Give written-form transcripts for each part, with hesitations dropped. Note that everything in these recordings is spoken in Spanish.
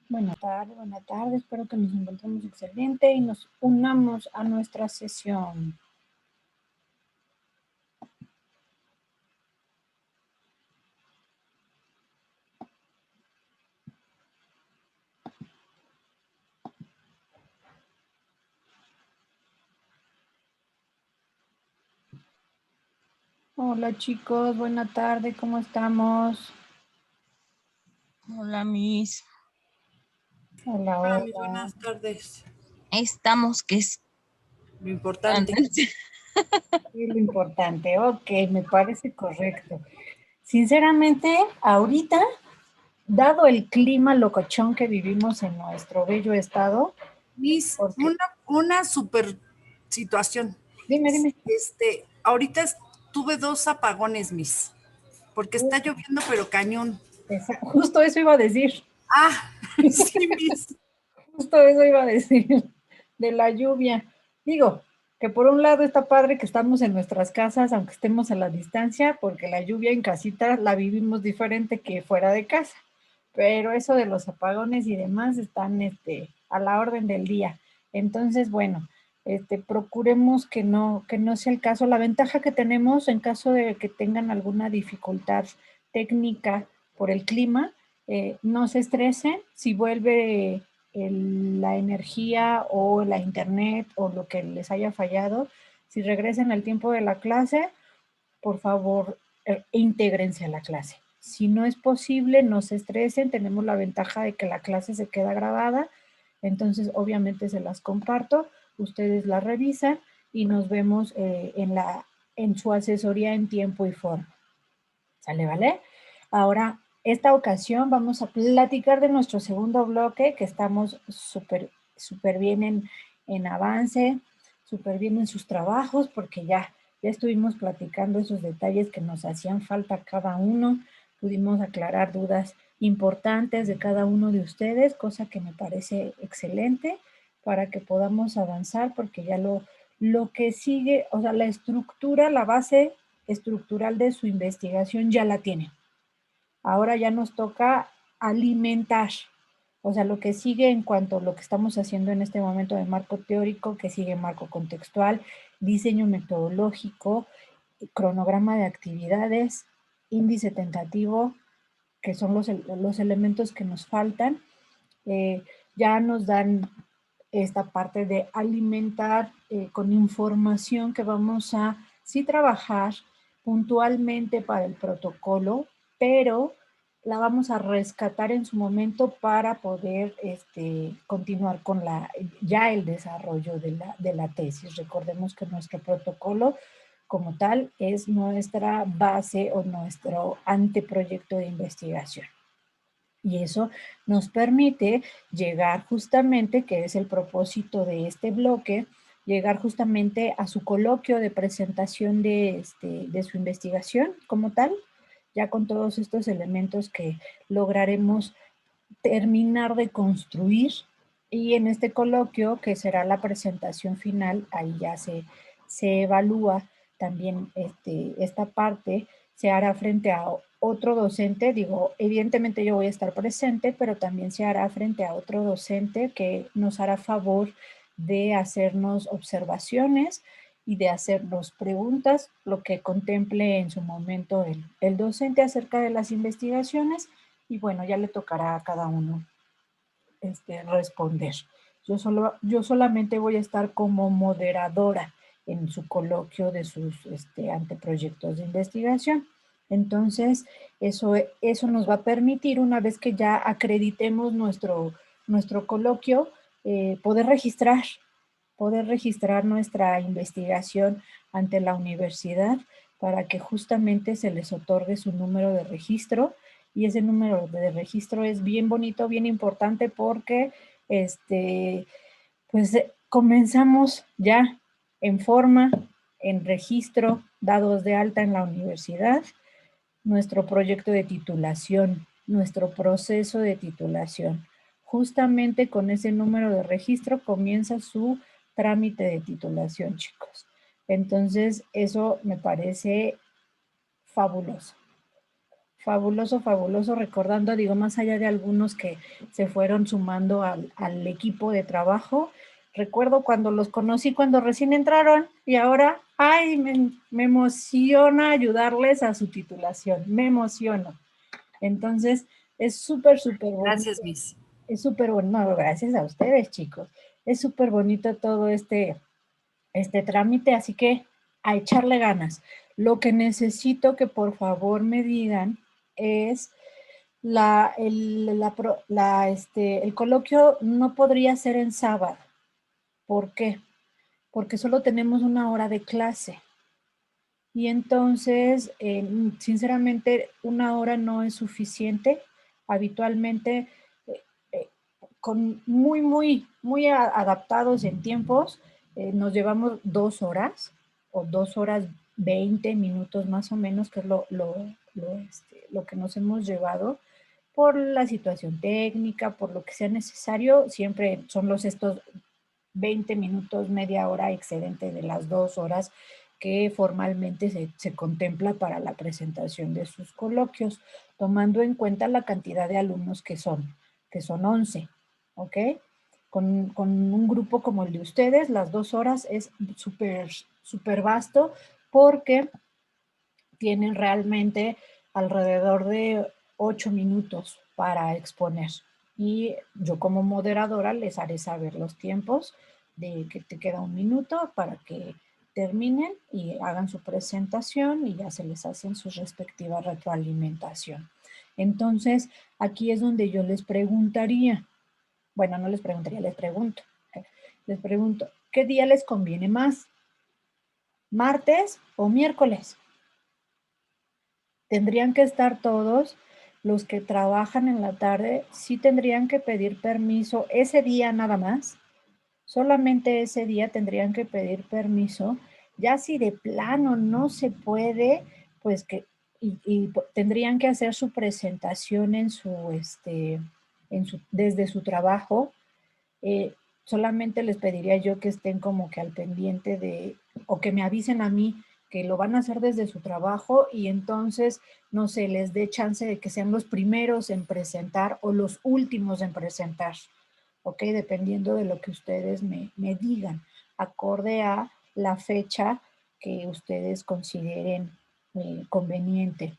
Buenas tardes, espero que nos encontremos excelente y nos unamos a nuestra sesión. Hola chicos, buena tarde, ¿cómo estamos? Hola, Miss. Hola, Hola, hola. mis buenas tardes. Estamos, que es Lo importante. Es lo importante, ok, me parece correcto. Sinceramente, ahorita, dado el clima locochón que vivimos en nuestro bello estado, Miss, porque, una super situación. dime, Ahorita tuve 2 apagones, Miss, porque está lloviendo, pero cañón. justo eso iba a decir, Ah, sí, Miss. justo eso iba a decir, de la lluvia. Digo, que por un lado está padre que estamos en nuestras casas, aunque estemos a la distancia, porque la lluvia en casita la vivimos diferente que fuera de casa. Pero eso de los apagones y demás están a la orden del día. Entonces, bueno, procuremos que no sea el caso. La ventaja que tenemos en caso de que tengan alguna dificultad técnica por el clima, no se estresen si vuelve la energía o la internet o lo que les haya fallado. Si regresen al tiempo de la clase, por favor, intégrense a la clase. Si no es posible, no se estresen, tenemos la ventaja de que la clase se queda grabada, entonces obviamente se las comparto, ustedes la revisan y nos vemos en su asesoría en tiempo y forma. ¿Sale, vale? Ahora, esta ocasión vamos a platicar de nuestro segundo bloque, que estamos súper bien en avance, súper bien en sus trabajos, porque ya estuvimos platicando esos detalles que nos hacían falta a cada uno, pudimos aclarar dudas importantes de cada uno de ustedes, cosa que me parece excelente para que podamos avanzar, porque ya lo que sigue, o sea, la estructura, la base estructural de su investigación ya la tienen. Ahora ya nos toca alimentar, o sea, lo que sigue en cuanto a lo que estamos haciendo en este momento de marco teórico, que sigue marco contextual, diseño metodológico, cronograma de actividades, índice tentativo, que son los elementos que nos faltan. Ya nos dan esta parte de alimentar con información que vamos a sí trabajar puntualmente para el protocolo, pero la vamos a rescatar en su momento para poder continuar con ya el desarrollo de la tesis. Recordemos que nuestro protocolo como tal es nuestra base o nuestro anteproyecto de investigación. Y eso nos permite llegar justamente, que es el propósito de este bloque, llegar justamente a su coloquio de presentación de su investigación como tal, ya con todos estos elementos que lograremos terminar de construir. Y en este coloquio, que será la presentación final, ahí ya se evalúa también esta parte, se hará frente a otro docente, digo, evidentemente yo voy a estar presente, pero también se hará frente a otro docente que nos hará favor de hacernos observaciones y de hacernos preguntas, lo que contemple en su momento el docente acerca de las investigaciones, y bueno, ya le tocará a cada uno responder. Yo solamente voy a estar como moderadora en su coloquio de sus anteproyectos de investigación. Entonces, eso nos va a permitir, una vez que ya acreditemos nuestro coloquio, poder registrar nuestra investigación ante la universidad para que justamente se les otorgue su número de registro. Y ese número de registro es bien bonito, bien importante, porque pues comenzamos ya en forma, en registro, dados de alta en la universidad, nuestro proyecto de titulación, nuestro proceso de titulación. Justamente con ese número de registro comienza su trámite de titulación, chicos. Entonces, eso me parece fabuloso. Fabuloso, fabuloso, recordando, digo, más allá de algunos que se fueron sumando al equipo de trabajo. Recuerdo cuando los conocí, cuando recién entraron, y ahora, ay, me emociona ayudarles a su titulación, me emociono. Entonces, es súper, súper bonito. Gracias, Miss. Es súper bueno, no, gracias a ustedes, chicos. Es súper bonito todo este trámite, así que a echarle ganas. Lo que necesito que por favor me digan es el coloquio no podría ser en sábado. ¿Por qué? Porque solo tenemos una hora de clase. Y entonces, sinceramente, una hora no es suficiente. Habitualmente, con muy adaptados en tiempos, nos llevamos 2 horas o 2 horas 20 minutos más o menos, que es lo que nos hemos llevado por la situación técnica, por lo que sea necesario. Siempre son estos 20 minutos, media hora excedente de las 2 horas que formalmente se contempla para la presentación de sus coloquios, tomando en cuenta la cantidad de alumnos que son 11, ¿ok? Con un grupo como el de ustedes, las 2 horas es súper vasto porque tienen realmente alrededor de 8 minutos para exponer. Y yo como moderadora les haré saber los tiempos de que te queda 1 minuto para que terminen y hagan su presentación y ya se les hacen su respectiva retroalimentación. Entonces, aquí es donde yo les preguntaría, bueno, no les preguntaría, les pregunto. Les pregunto, ¿qué día les conviene más? ¿Martes o miércoles? Tendrían que estar todos. Los que trabajan en la tarde sí tendrían que pedir permiso ese día nada más. Solamente ese día tendrían que pedir permiso. Ya si de plano no se puede, pues tendrían que hacer su presentación desde su trabajo. Solamente les pediría yo que estén como que al pendiente o que me avisen a mí que lo van a hacer desde su trabajo y entonces, no sé, les dé chance de que sean los primeros en presentar o los últimos en presentar, ¿ok? Dependiendo de lo que ustedes me digan, acorde a la fecha que ustedes consideren conveniente,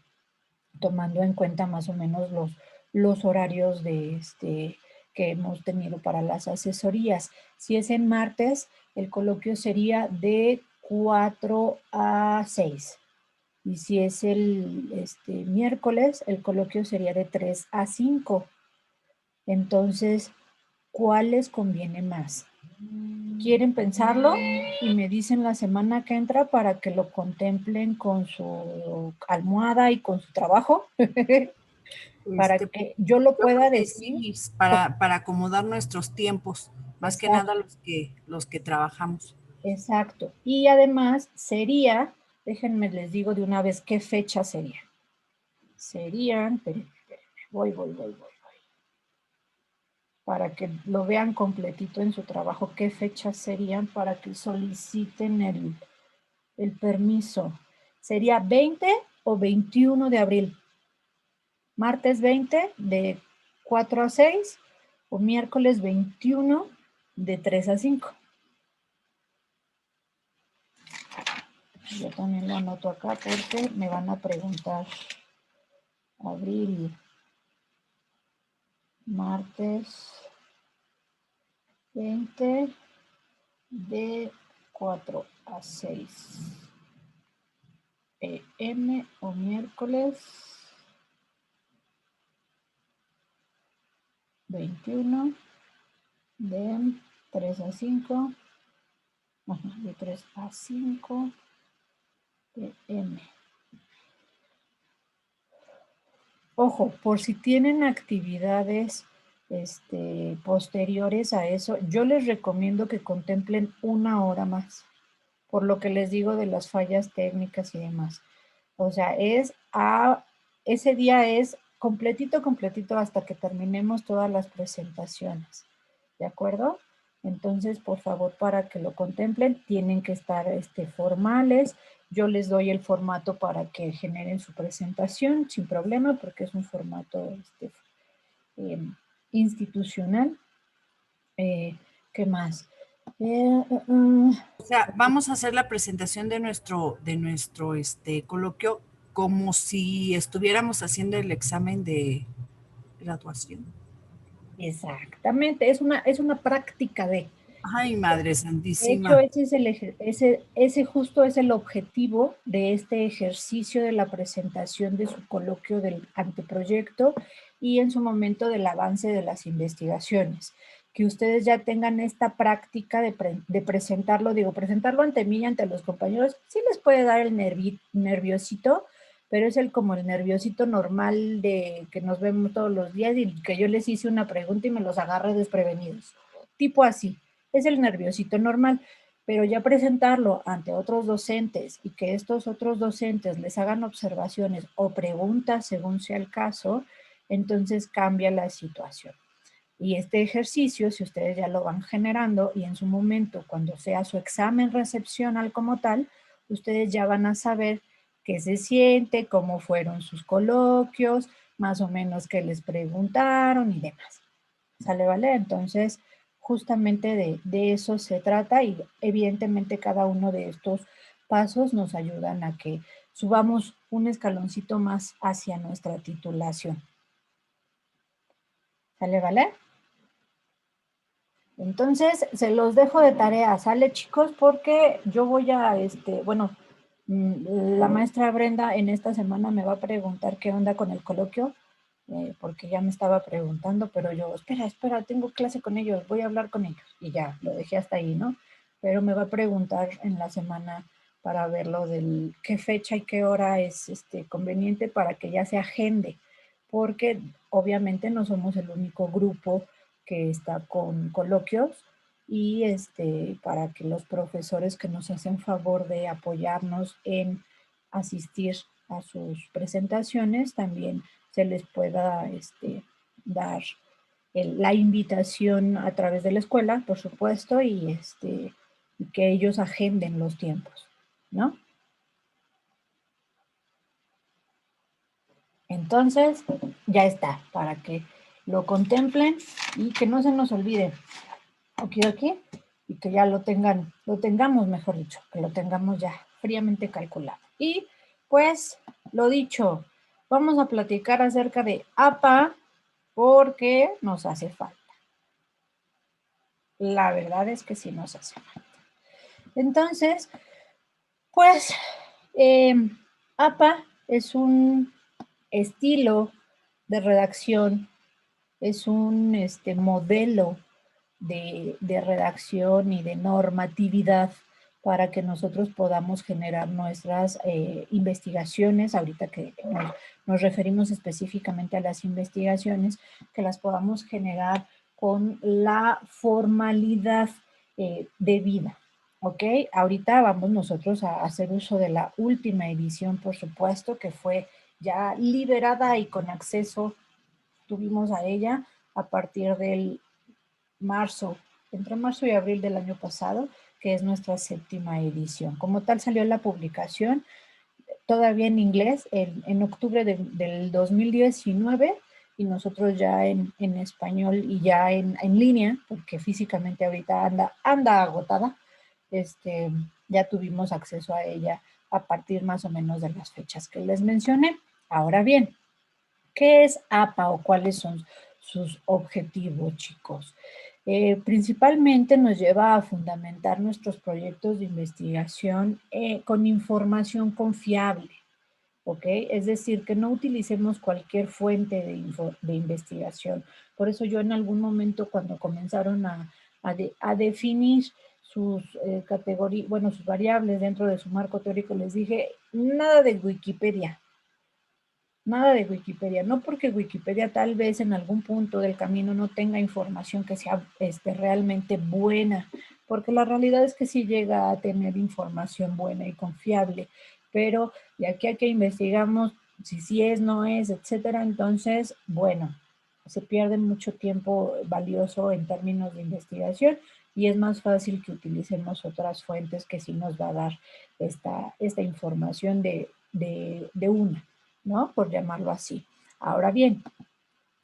tomando en cuenta más o menos los horarios que hemos tenido para las asesorías. Si es en martes, el coloquio sería de 4 a 6. Y si es el miércoles, el coloquio sería de 3 a 5. Entonces, ¿cuál les conviene más? ¿Quieren pensarlo? Y me dicen la semana que entra para que lo contemplen con su almohada y con su trabajo. Para que yo lo pueda decir. Sí, para acomodar nuestros tiempos, más que nada los que trabajamos. Exacto. Y además sería, déjenme les digo de una vez qué fecha sería. Serían, espérenme, voy. Para que lo vean completito en su trabajo, qué fechas serían para que soliciten el permiso. Sería 20 o 21 de abril. Martes 20 de 4 a 6 o miércoles 21 de 3 a 5. Yo también lo anoto acá porque me van a preguntar. Abril, martes 20 de 4 a 6 p.m. o miércoles 21 de 3 a 5, de 3 a 5 p.m. Ojo, por si tienen actividades posteriores a eso, yo les recomiendo que contemplen 1 hora más, por lo que les digo de las fallas técnicas y demás. O sea, ese día es completito hasta que terminemos todas las presentaciones, ¿de acuerdo? Entonces, por favor, para que lo contemplen, tienen que estar formales. Yo les doy el formato para que generen su presentación sin problema, porque es un formato institucional. ¿Qué más? O sea, vamos a hacer la presentación de nuestro coloquio como si estuviéramos haciendo el examen de graduación. Exactamente, es una práctica de... Ay, Madre De hecho, Santísima. ese justo es el objetivo de este ejercicio de la presentación de su coloquio del anteproyecto y en su momento del avance de las investigaciones. Que ustedes ya tengan esta práctica de presentarlo, presentarlo ante mí y ante los compañeros, sí les puede dar el nerviosito, pero es como el nerviosito normal de que nos vemos todos los días y que yo les hice una pregunta y me los agarré desprevenidos. Tipo así. Es el nerviosito normal, pero ya presentarlo ante otros docentes y que estos otros docentes les hagan observaciones o preguntas según sea el caso, entonces cambia la situación. Y este ejercicio, si ustedes ya lo van generando y en su momento, cuando sea su examen recepcional como tal, ustedes ya van a saber qué se siente, cómo fueron sus coloquios, más o menos qué les preguntaron y demás. ¿Sale, vale? Entonces, justamente de eso se trata y evidentemente cada uno de estos pasos nos ayudan a que subamos un escaloncito más hacia nuestra titulación. ¿Sale, vale? Entonces, se los dejo de tarea, ¿sale, chicos? Porque yo voy a, bueno, la maestra Brenda en esta semana me va a preguntar qué onda con el coloquio, porque ya me estaba preguntando, pero yo, espera, tengo clase con ellos, voy a hablar con ellos. Y ya, lo dejé hasta ahí, ¿no? Pero me va a preguntar en la semana para ver lo del qué fecha y qué hora es conveniente para que ya se agende, porque obviamente no somos el único grupo que está con coloquios y para que los profesores que nos hacen favor de apoyarnos en asistir a sus presentaciones también se les pueda dar la invitación a través de la escuela, por supuesto, y que ellos agenden los tiempos, ¿no? Entonces, ya está, para que lo contemplen y que no se nos olvide. Aquí, y que ya lo tengamos, mejor dicho, que lo tengamos ya fríamente calculado. Y pues, lo dicho, vamos a platicar acerca de APA porque nos hace falta. La verdad es que sí nos hace falta. Entonces, pues, APA es un estilo de redacción, es un modelo de redacción y de normatividad para que nosotros podamos generar nuestras investigaciones, ahorita que nos referimos específicamente a las investigaciones, que las podamos generar con la formalidad debida. ¿Ok? Ahorita vamos nosotros a hacer uso de la última edición, por supuesto, que fue ya liberada y con acceso tuvimos a ella a partir del entre marzo y abril del año pasado, que es nuestra 7ª edición. Como tal salió la publicación todavía en inglés en octubre del 2019 y nosotros ya en español y ya en línea, porque físicamente ahorita anda agotada, ya tuvimos acceso a ella a partir más o menos de las fechas que les mencioné. Ahora bien, ¿qué es APA o cuáles son sus objetivos, chicos? Principalmente nos lleva a fundamentar nuestros proyectos de investigación con información confiable, ¿ok? Es decir, que no utilicemos cualquier fuente de investigación. Por eso yo en algún momento cuando comenzaron a definir sus categorías, bueno, sus variables dentro de su marco teórico, les dije, nada de Wikipedia. Nada de Wikipedia, no porque Wikipedia tal vez en algún punto del camino no tenga información que sea realmente buena, porque la realidad es que sí llega a tener información buena y confiable, pero de aquí a que investigamos si sí es, no es, etcétera, entonces, bueno, se pierde mucho tiempo valioso en términos de investigación y es más fácil que utilicemos otras fuentes que sí nos va a dar esta información de una, ¿no? Por llamarlo así. Ahora bien,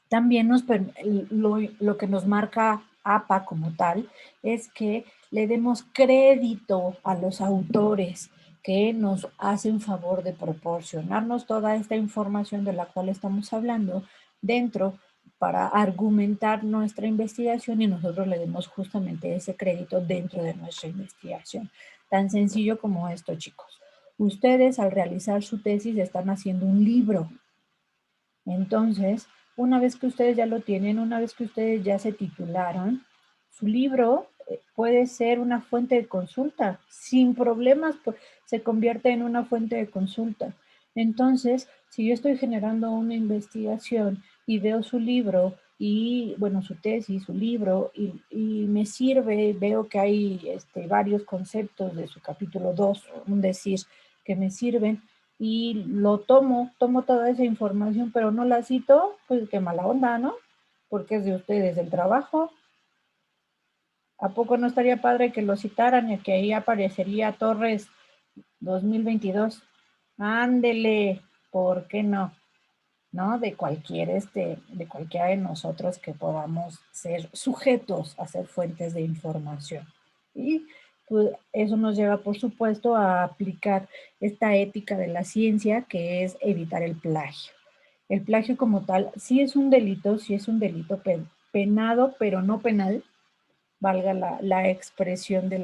también lo que nos marca APA como tal es que le demos crédito a los autores que nos hacen favor de proporcionarnos toda esta información de la cual estamos hablando dentro para argumentar nuestra investigación y nosotros le demos justamente ese crédito dentro de nuestra investigación. Tan sencillo como esto, chicos. Ustedes al realizar su tesis están haciendo un libro. Entonces, una vez que ustedes ya lo tienen, una vez que ustedes ya se titularon, su libro puede ser una fuente de consulta. Sin problemas, se convierte en una fuente de consulta. Entonces, si yo estoy generando una investigación y veo su libro y, bueno, su tesis, su libro, y me sirve, veo que hay varios conceptos de su capítulo 2, un decir, que me sirven, y lo tomo toda esa información, pero no la cito, pues qué mala onda, ¿no? Porque es de ustedes el trabajo. ¿A poco no estaría padre que lo citaran y que ahí aparecería Torres 2022? Ándele, ¿por qué no? ¿No? De cualquiera de nosotros que podamos ser sujetos a ser fuentes de información. Y pues, eso nos lleva, por supuesto, a aplicar esta ética de la ciencia, que es evitar el plagio. El plagio como tal sí es un delito penado, pero no penal, valga la expresión de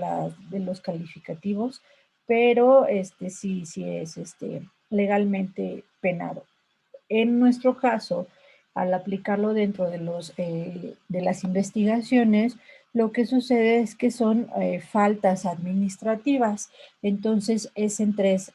los calificativos, pero sí es legalmente penado. En nuestro caso, al aplicarlo dentro de las investigaciones, lo que sucede es que son faltas administrativas. Entonces, es en tres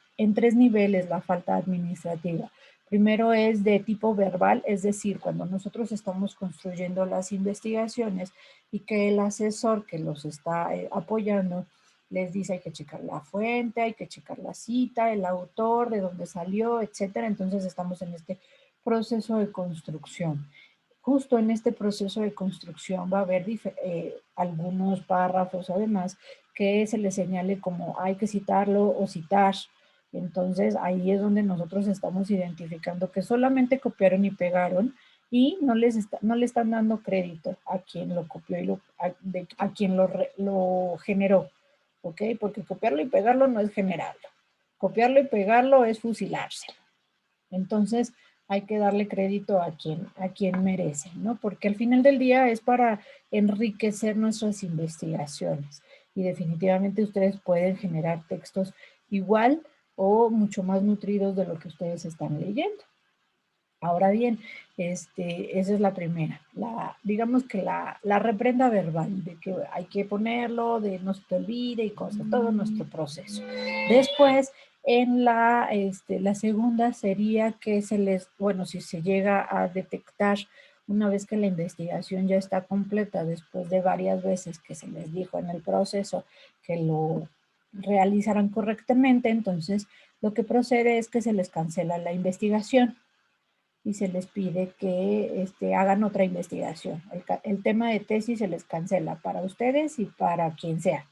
niveles la falta administrativa. Primero es de tipo verbal, es decir, cuando nosotros estamos construyendo las investigaciones y que el asesor que los está apoyando les dice hay que checar la fuente, hay que checar la cita, el autor, de dónde salió, etcétera. Entonces estamos en este proceso de construcción. Justo en este proceso de construcción va a haber algunos párrafos además que se le señale como hay que citarlo o citar. Entonces ahí es donde nosotros estamos identificando que solamente copiaron y pegaron y no le están dando crédito a quien lo copió y a quien lo generó. ¿Ok? Porque copiarlo y pegarlo no es generarlo. Copiarlo y pegarlo es fusilárselo. Entonces, hay que darle crédito a quien merece, ¿no? Porque al final del día es para enriquecer nuestras investigaciones. Y definitivamente ustedes pueden generar textos igual o mucho más nutridos de lo que ustedes están leyendo. Ahora bien, esa es la primera, digamos que la reprenda verbal, de que hay que ponerlo, de no se te olvide y cosas, todo nuestro proceso. Después, en la segunda sería que si se llega a detectar una vez que la investigación ya está completa, después de varias veces que se les dijo en el proceso que lo realizaran correctamente, entonces lo que procede es que se les cancela la investigación y se les pide que hagan otra investigación. El tema de tesis se les cancela para ustedes y para quien sea.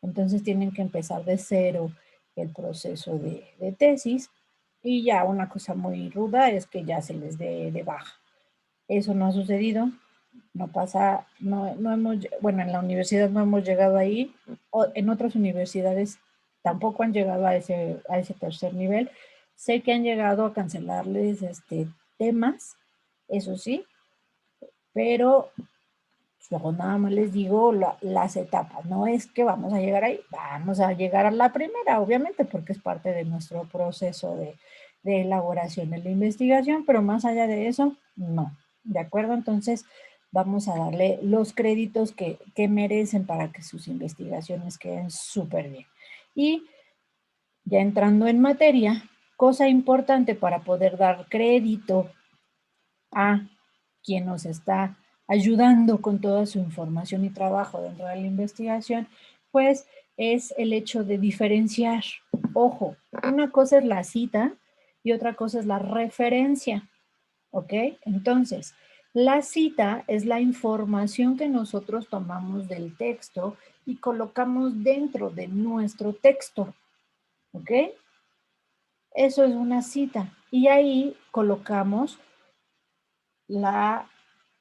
Entonces tienen que empezar de cero el proceso de tesis y ya una cosa muy ruda es que ya se les dé de baja. Eso no ha sucedido, no pasa, no hemos, bueno, en la universidad no hemos llegado ahí, en otras universidades tampoco han llegado a ese tercer nivel. Sé que han llegado a cancelarles temas, eso sí, pero luego nada más les digo las etapas, no es que vamos a llegar ahí, vamos a llegar a la primera, obviamente, porque es parte de nuestro proceso de elaboración de la investigación, pero más allá de eso, no, ¿de acuerdo? Entonces, vamos a darle los créditos que merecen para que sus investigaciones queden súper bien. Y ya entrando en materia, cosa importante para poder dar crédito a quien nos está ayudando con toda su información y trabajo dentro de la investigación, pues es el hecho de diferenciar. Ojo, una cosa es la cita y otra cosa es la referencia, ¿ok? Entonces, La cita es la información que nosotros tomamos del texto y colocamos dentro de nuestro texto, ¿ok? Eso es una cita. Y ahí colocamos la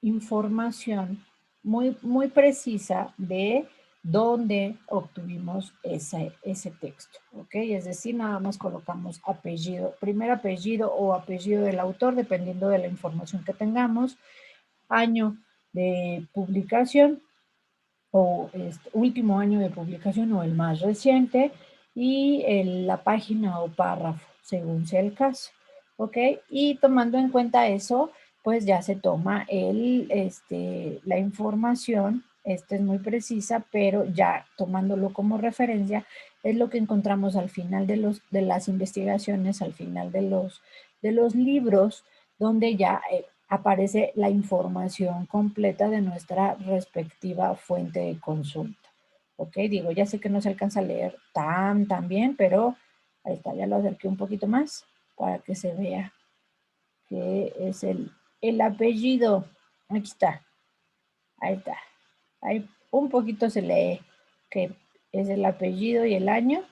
información muy precisa de dónde obtuvimos ese texto, ¿ok? Es decir, nada más colocamos apellido, primer apellido o apellido del autor, dependiendo de la información que tengamos, año de publicación o último año de publicación o el más reciente y la página o párrafo, según sea el caso, ¿ok? Y tomando en cuenta eso, pues ya se toma la información, esta es muy precisa, pero ya tomándolo como referencia, es lo que encontramos al final de las investigaciones, al final de los libros, donde ya aparece la información completa de nuestra respectiva fuente de consulta. ¿Ok? Digo, ya sé que no se alcanza a leer tan bien, pero ahí está, ya lo acerqué un poquito más para que se vea que es el apellido. Aquí está, ahí está. Ahí un poquito se lee que es el apellido y el año.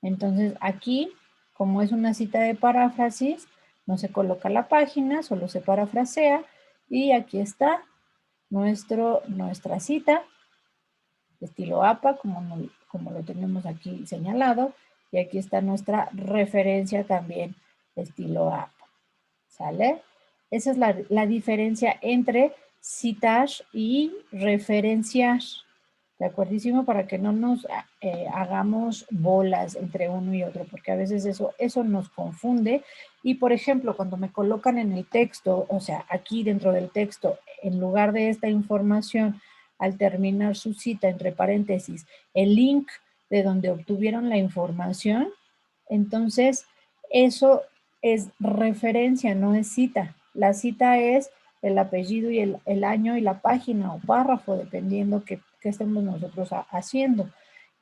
Entonces aquí, como es una cita de paráfrasis, no se coloca la página, solo se parafrasea y aquí está nuestra cita, estilo APA, como lo tenemos aquí señalado, y aquí está nuestra referencia también, estilo APA, ¿sale? Esa es la diferencia entre citar y referenciar. ¿De acuerdísimo? Para que no nos hagamos bolas entre uno y otro, porque a veces eso nos confunde. Y, por ejemplo, cuando me colocan en el texto, o sea, aquí dentro del texto, en lugar de esta información, al terminar su cita, entre paréntesis, el link de donde obtuvieron la información, entonces eso es referencia, no es cita. La cita es el apellido y el año y la página o párrafo, dependiendo que estemos nosotros haciendo.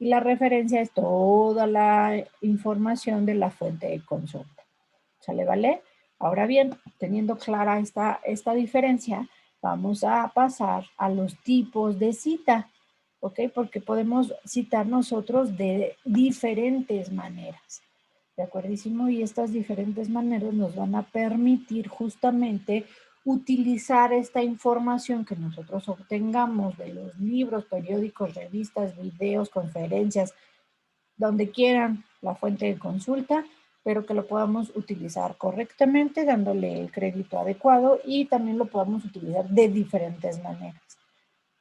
Y la referencia es toda la información de la fuente de consulta. ¿Sale, vale? Ahora bien, teniendo clara esta diferencia, vamos a pasar a los tipos de cita, ¿ok? Porque podemos citar nosotros de diferentes maneras. ¿De acuerdísimo? Y estas diferentes maneras nos van a permitir justamente utilizar esta información que nosotros obtengamos de los libros, periódicos, revistas, videos, conferencias, donde quieran la fuente de consulta, pero que lo podamos utilizar correctamente, dándole el crédito adecuado y también lo podamos utilizar de diferentes maneras,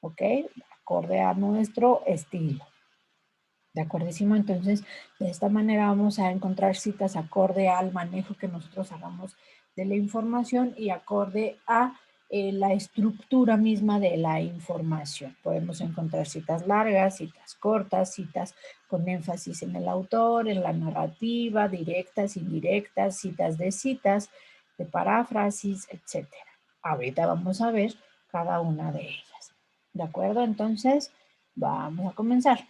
¿ok? Acorde a nuestro estilo. ¿De acuerdísimo? Entonces, de esta manera vamos a encontrar citas acorde al manejo que nosotros hagamos de la información y acorde a la estructura misma de la información. Podemos encontrar citas largas, citas cortas, citas con énfasis en el autor, en la narrativa, directas, indirectas, citas, de paráfrasis, etc. Ahorita vamos a ver cada una de ellas. ¿De acuerdo? Entonces, vamos a comenzar.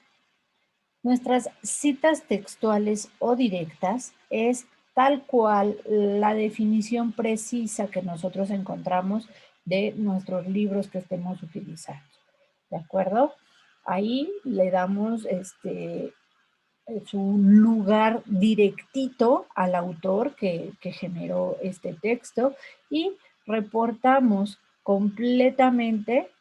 Nuestras citas textuales o directas es tal cual la definición precisa que nosotros encontramos de nuestros libros que estemos utilizando. ¿De acuerdo? Ahí le damos su lugar directito al autor que generó este texto y reportamos completamente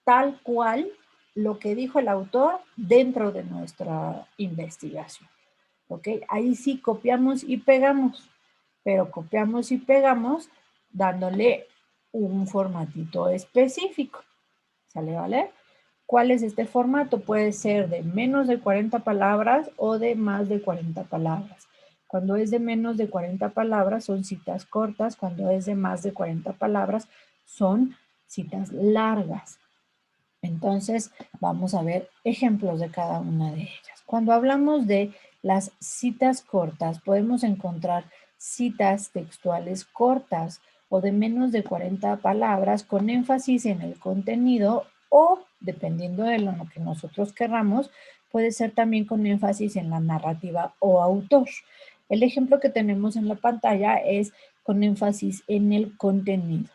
tal cual lo que dijo el autor dentro de nuestra investigación. ¿Ok? Ahí sí copiamos y pegamos, pero copiamos y pegamos dándole un formatito específico. ¿Sale, vale? ¿Cuál es este formato? Puede ser de menos de 40 palabras o de más de 40 palabras. Cuando es de menos de 40 palabras son citas cortas, cuando es de más de 40 palabras son citas largas. Entonces, vamos a ver ejemplos de cada una de ellas. Cuando hablamos de las citas cortas, podemos encontrar citas textuales cortas o de menos de 40 palabras con énfasis en el contenido o, dependiendo de lo que nosotros querramos, puede ser también con énfasis en la narrativa o autor. El ejemplo que tenemos en la pantalla es con énfasis en el contenido.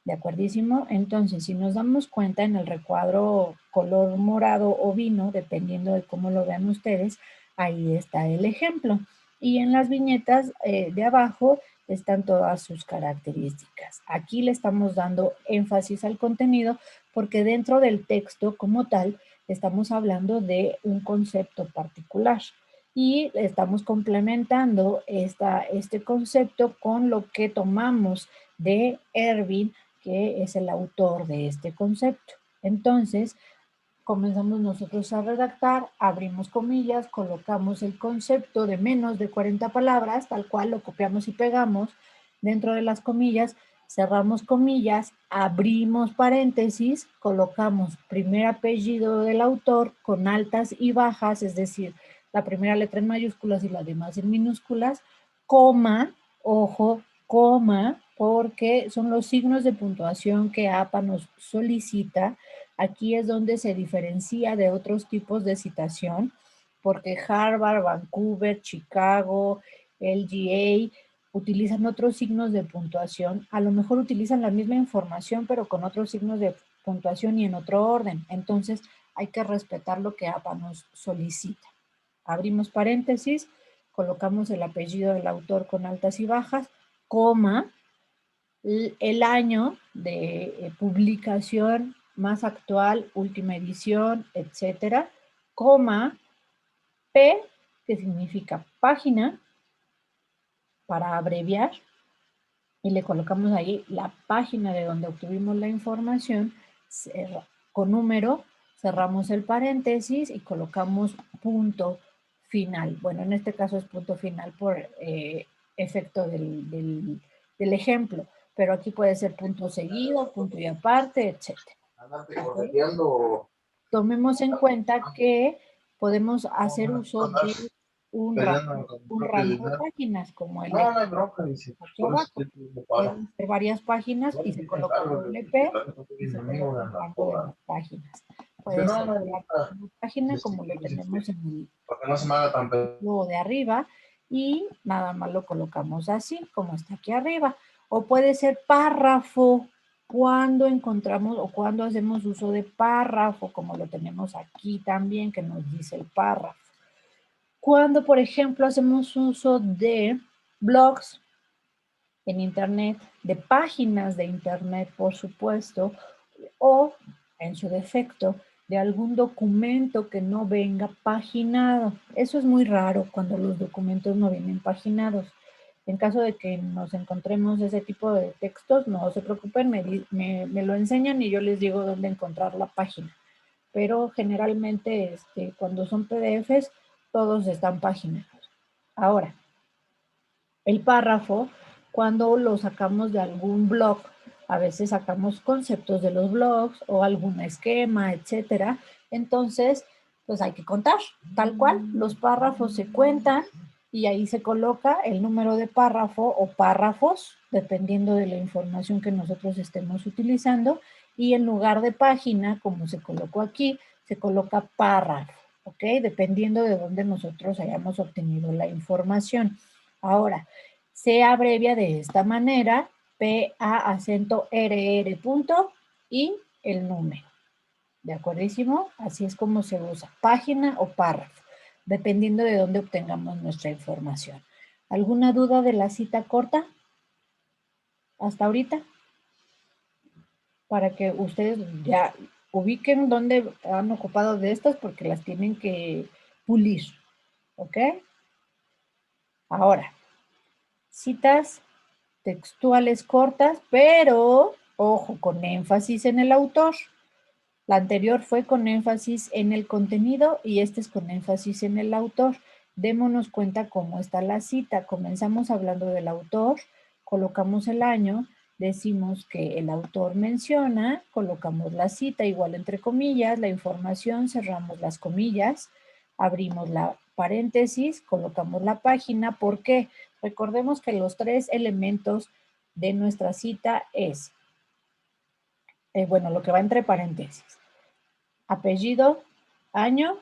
¿De acuerdísimo? Entonces, si nos damos cuenta en el recuadro color morado o vino, dependiendo de cómo lo vean ustedes, ahí está el ejemplo. Y en las viñetas de abajo están todas sus características. Aquí le estamos dando énfasis al contenido porque dentro del texto como tal estamos hablando de un concepto particular y estamos complementando este concepto con lo que tomamos de Ervin, que es el autor de este concepto. Entonces, comenzamos nosotros a redactar, abrimos comillas, colocamos el concepto de menos de 40 palabras, tal cual lo copiamos y pegamos dentro de las comillas, cerramos comillas, abrimos paréntesis, colocamos primer apellido del autor con altas y bajas, es decir, la primera letra en mayúsculas y las demás en minúsculas, coma, ojo, coma, porque son los signos de puntuación que APA nos solicita. Aquí es donde se diferencia de otros tipos de citación, porque Harvard, Vancouver, Chicago, LGA utilizan otros signos de puntuación. A lo mejor utilizan la misma información, pero con otros signos de puntuación y en otro orden. Entonces, hay que respetar lo que APA nos solicita. Abrimos paréntesis, colocamos el apellido del autor con altas y bajas, coma, el año de publicación más actual, última edición, etcétera, coma, P, que significa página, para abreviar, y le colocamos ahí la página de donde obtuvimos la información, con número, cerramos el paréntesis y colocamos punto final. Bueno, en este caso es punto final por efecto del ejemplo, pero aquí puede ser punto seguido, punto y aparte, etc. ¿Okay? Tomemos en cuenta que podemos hacer uso de un rango de páginas, como el aquí abajo. Pueden ser varias páginas y se coloca WP y se coloca el rango de las páginas. Puede ser una página como lo tenemos en el logo de arriba y nada más lo colocamos así, como está aquí arriba. O puede ser párrafo, cuando encontramos o cuando hacemos uso de párrafo, como lo tenemos aquí también, que nos dice el párrafo. Cuando, por ejemplo, hacemos uso de blogs en Internet, de páginas de Internet, por supuesto, o, en su defecto, de algún documento que no venga paginado. Eso es muy raro cuando los documentos no vienen paginados. En caso de que nos encontremos ese tipo de textos, no se preocupen, me lo enseñan y yo les digo dónde encontrar la página. Pero generalmente cuando son PDFs, todos están paginados. Ahora, el párrafo, cuando lo sacamos de algún blog, a veces sacamos conceptos de los blogs o algún esquema, etcétera. Entonces, pues hay que contar, tal cual, los párrafos se cuentan y ahí se coloca el número de párrafo o párrafos, dependiendo de la información que nosotros estemos utilizando, y en lugar de página, como se colocó aquí, se coloca párrafo, ¿ok? Dependiendo de dónde nosotros hayamos obtenido la información. Ahora, se abrevia de esta manera, PA acento RR punto y el número. ¿De acuerdísimo? Así es como se usa, página o párrafo, dependiendo de dónde obtengamos nuestra información. ¿Alguna duda de la cita corta? ¿Hasta ahorita? Para que ustedes ya ubiquen dónde han ocupado de estas porque las tienen que pulir. ¿Ok? Ahora, citas textuales cortas, pero, ojo, con énfasis en el autor. La anterior fue con énfasis en el contenido y este es con énfasis en el autor. Démonos cuenta cómo está la cita. Comenzamos hablando del autor, colocamos el año, decimos que el autor menciona, colocamos la cita igual entre comillas, la información, cerramos las comillas, abrimos la paréntesis, colocamos la página. ¿Por qué? Recordemos que los tres elementos de nuestra cita es, bueno, lo que va entre paréntesis, apellido, año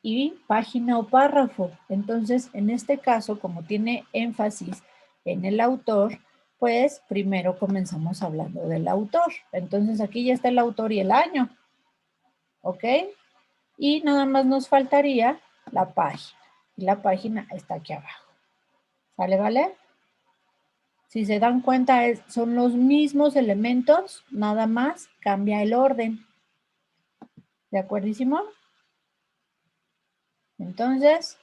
y página o párrafo. Entonces, en este caso, como tiene énfasis en el autor, Pues primero comenzamos hablando del autor. Entonces aquí ya está el autor y el año. ¿Ok? Y nada más nos faltaría la página. Y la página está aquí abajo. ¿Sale, vale? Si se dan cuenta, son los mismos elementos, nada más cambia el orden. ¿De acuerdísimo? Entonces,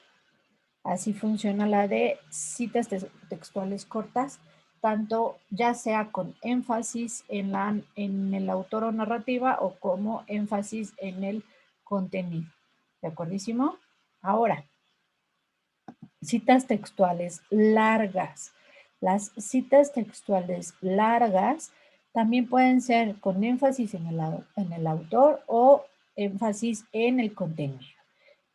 así funciona la de citas textuales cortas, tanto ya sea con énfasis en el autor o narrativa o como énfasis en el contenido. ¿De acuerdísimo? Ahora, citas textuales largas. Las citas textuales largas también pueden ser con énfasis en el autor o énfasis en el contenido.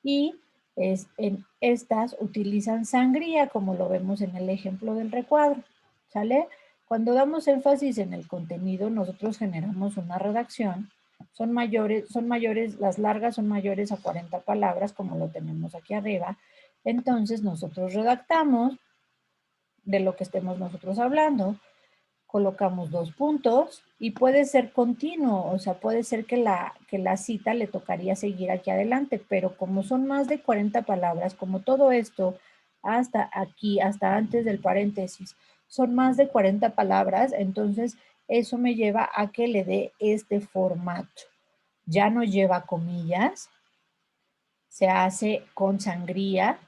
Y en estas utilizan sangría, como lo vemos en el ejemplo del recuadro. ¿Sale? Cuando damos énfasis en el contenido, nosotros generamos una redacción. Son mayores, las largas son mayores a 40 palabras, como lo tenemos aquí arriba. Entonces, nosotros redactamos de lo que estemos nosotros hablando, colocamos 2 puntos y puede ser continuo, o sea, puede ser que la cita le tocaría seguir aquí adelante, pero como son más de 40 palabras, como todo esto hasta aquí, hasta antes del paréntesis, son más de 40 palabras, entonces eso me lleva a que le dé este formato. Ya no lleva comillas, se hace con sangría,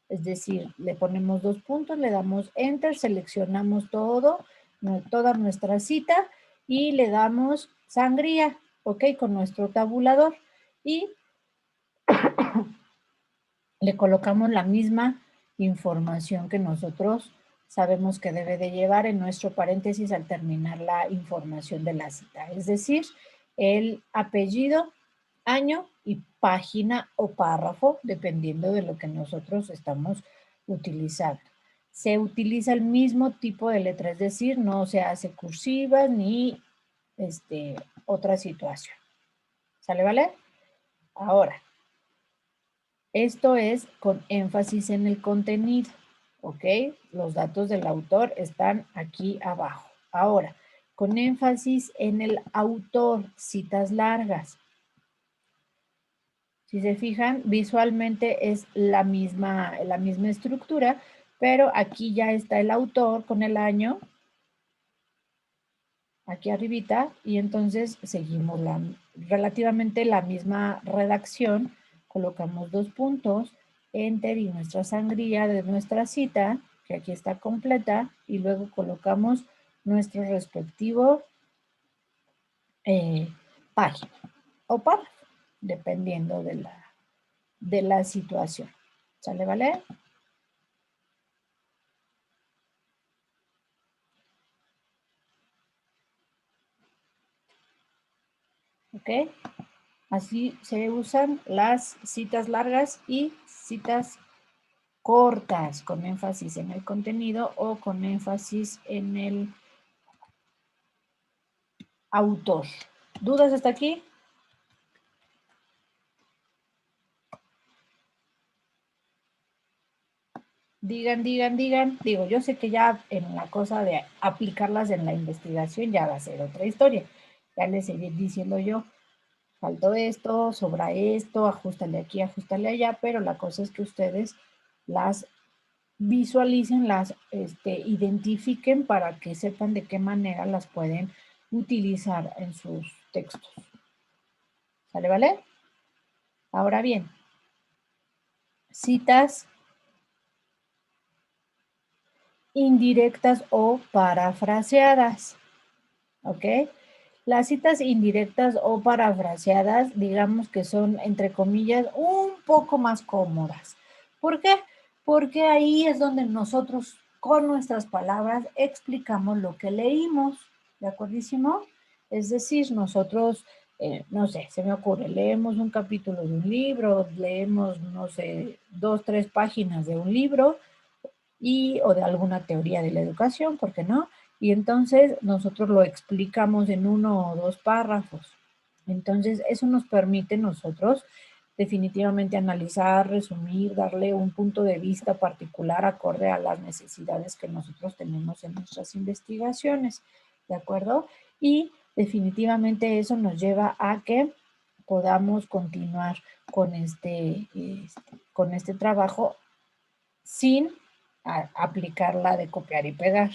es decir, le ponemos 2 puntos, le damos enter, seleccionamos toda nuestra cita y le damos sangría, ¿ok? Con nuestro tabulador y le colocamos la misma información que nosotros sabemos que debe de llevar en nuestro paréntesis al terminar la información de la cita, es decir, el apellido, año y página o párrafo, dependiendo de lo que nosotros estamos utilizando. Se utiliza el mismo tipo de letra, es decir, no se hace cursiva ni otra situación. ¿Sale, vale? Ahora, esto es con énfasis en el contenido, ¿ok? Los datos del autor están aquí abajo. Ahora, con énfasis en el autor, citas largas. Si se fijan, visualmente es la misma estructura, pero aquí ya está el autor con el año, aquí arribita, y entonces seguimos relativamente la misma redacción, colocamos 2 puntos, enter y nuestra sangría de nuestra cita, que aquí está completa, y luego colocamos nuestro respectivo página o párrafo, dependiendo de la situación. ¿Sale, vale? ¿Ok? Así se usan las citas largas y citas cortas, con énfasis en el contenido o con énfasis en el autor. ¿Dudas hasta aquí? Digan. Digo, yo sé que ya en la cosa de aplicarlas en la investigación ya va a ser otra historia. Ya les iré diciendo yo, faltó esto, sobra esto, ajustale aquí, ajustale allá, pero la cosa es que ustedes las visualicen, las identifiquen para que sepan de qué manera las pueden utilizar en sus textos. ¿Sale, vale? Ahora bien, citas indirectas o parafraseadas. ¿Ok? Las citas indirectas o parafraseadas, digamos que son, entre comillas, un poco más cómodas. ¿Por qué? Porque ahí es donde nosotros, con nuestras palabras, explicamos lo que leímos. ¿De acuerdísimo? Es decir, nosotros, no sé, se me ocurre, leemos un capítulo de un libro, leemos, no sé, 2, 3 páginas de un libro o de alguna teoría de la educación, ¿por qué no? Y entonces nosotros lo explicamos en 1 o 2 párrafos. Entonces, eso nos permite nosotros definitivamente analizar, resumir, darle un punto de vista particular acorde a las necesidades que nosotros tenemos en nuestras investigaciones, ¿de acuerdo? Y definitivamente eso nos lleva a que podamos continuar con con este trabajo sin aplicar la de copiar y pegar,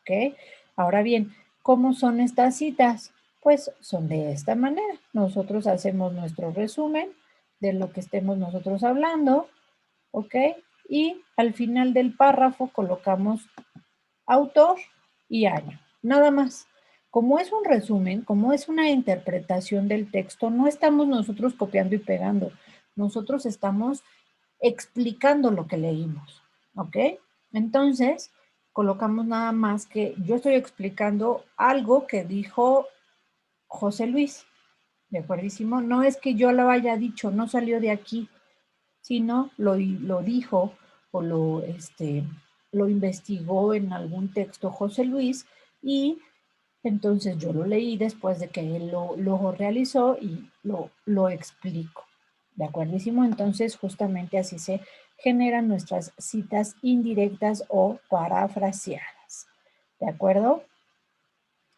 ¿ok? Ahora bien, ¿cómo son estas citas? Pues son de esta manera. Nosotros hacemos nuestro resumen de lo que estemos nosotros hablando, ¿ok? Y al final del párrafo colocamos autor y año, nada más. Como es un resumen, como es una interpretación del texto, no estamos nosotros copiando y pegando, nosotros estamos explicando lo que leímos, ¿ok? Entonces, colocamos nada más que yo estoy explicando algo que dijo José Luis, ¿de acuerdísimo? No es que yo lo haya dicho, no salió de aquí, sino lo dijo o lo investigó en algún texto José Luis y entonces yo lo leí después de que él lo realizó y lo explico. ¿De acuerdísimo? Entonces justamente así se generan nuestras citas indirectas o parafraseadas. ¿De acuerdo?